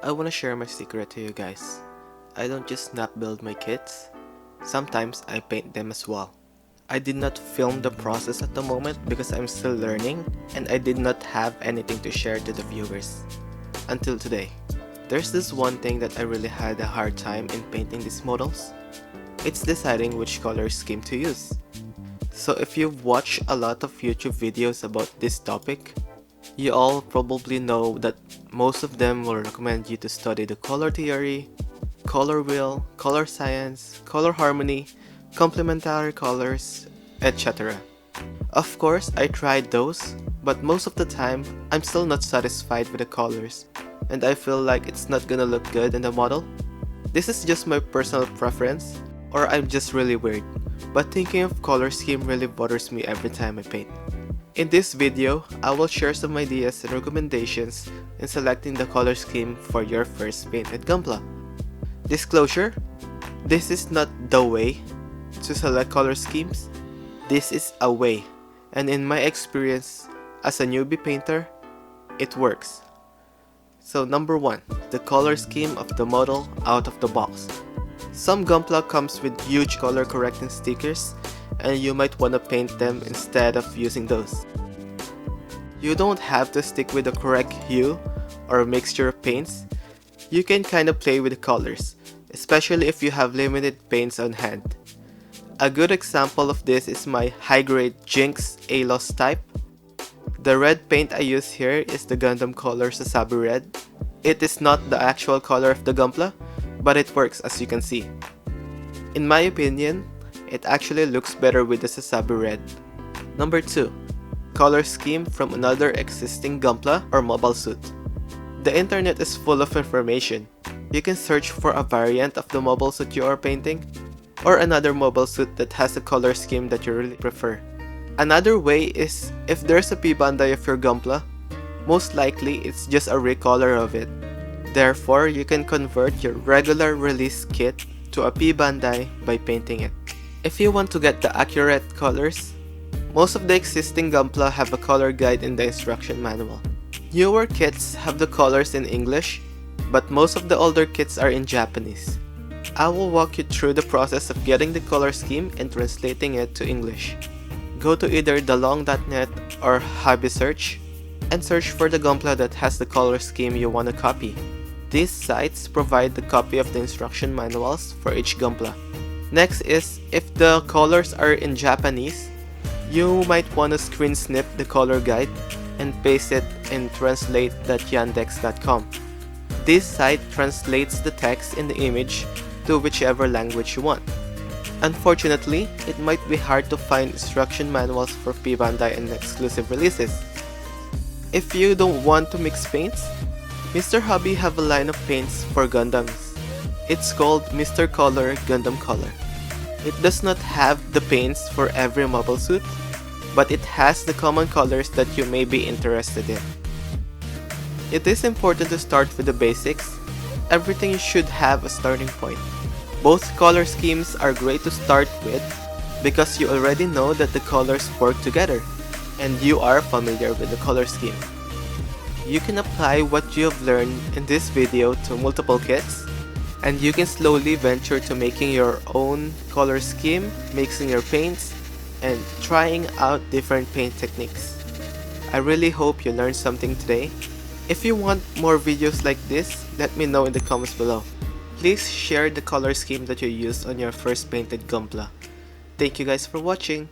I wanna share my secret to you guys. I don't just snap build my kits, sometimes I paint them as well. I did not film the process at the moment because I'm still learning and I did not have anything to share to the viewers. Until today. There's this one thing that I really had a hard time in painting these models. It's deciding which color scheme to use. So if you've watched a lot of YouTube videos about this topic, you all probably know that most of them will recommend you to study the color theory, color wheel, color science, color harmony, complementary colors, etc. Of course, I tried those, but most of the time, I'm still not satisfied with the colors, and I feel like it's not gonna look good in the model. This is just my personal preference, or I'm just really weird, but thinking of color scheme really bothers me every time I paint. In this video, I will share some ideas and recommendations in selecting the color scheme for your first painted Gunpla. Disclosure: this is not the way to select color schemes. This is a way, and in my experience as a newbie painter, it works. So number 1, the color scheme of the model out of the box. Some Gunpla comes with huge color correcting stickers, and you might want to paint them instead of using those. You don't have to stick with the correct hue or mixture of paints. You can kinda play with the colors, especially if you have limited paints on hand. A good example of this is my high-grade Jinx A-Loss type. The red paint I use here is the Gundam color Sasabi Red. It is not the actual color of the Gunpla, but it works as you can see. In my opinion, it actually looks better with the Sasabi Red. Number 2. Color scheme from another existing Gunpla or mobile suit. The internet is full of information. You can search for a variant of the mobile suit you are painting, or another mobile suit that has a color scheme that you really prefer. Another way is if there's a P-Bandai of your Gunpla, most likely it's just a recolor of it. Therefore, you can convert your regular release kit to a P-Bandai by painting it. If you want to get the accurate colors, most of the existing Gunpla have a color guide in the instruction manual. Newer kits have the colors in English, but most of the older kits are in Japanese. I will walk you through the process of getting the color scheme and translating it to English. Go to either thelong.net or Hobby Search and search for the Gunpla that has the color scheme you want to copy. These sites provide the copy of the instruction manuals for each Gunpla. Next is, if the colors are in Japanese, you might want to screen snip the color guide and paste it in translate.yandex.com. This site translates the text in the image to whichever language you want. Unfortunately, it might be hard to find instruction manuals for P-Bandai and exclusive releases. If you don't want to mix paints, Mr. Hobby have a line of paints for Gundams. It's called Mr. Color Gundam Color. It does not have the paints for every mobile suit, but it has the common colors that you may be interested in. It is important to start with the basics. Everything should have a starting point. Both color schemes are great to start with because you already know that the colors work together and you are familiar with the color scheme. You can apply what you have learned in this video to multiple kits, and you can slowly venture to making your own color scheme, mixing your paints, and trying out different paint techniques. I really hope you learned something today. If you want more videos like this, let me know in the comments below. Please share the color scheme that you used on your first painted Gunpla. Thank you guys for watching.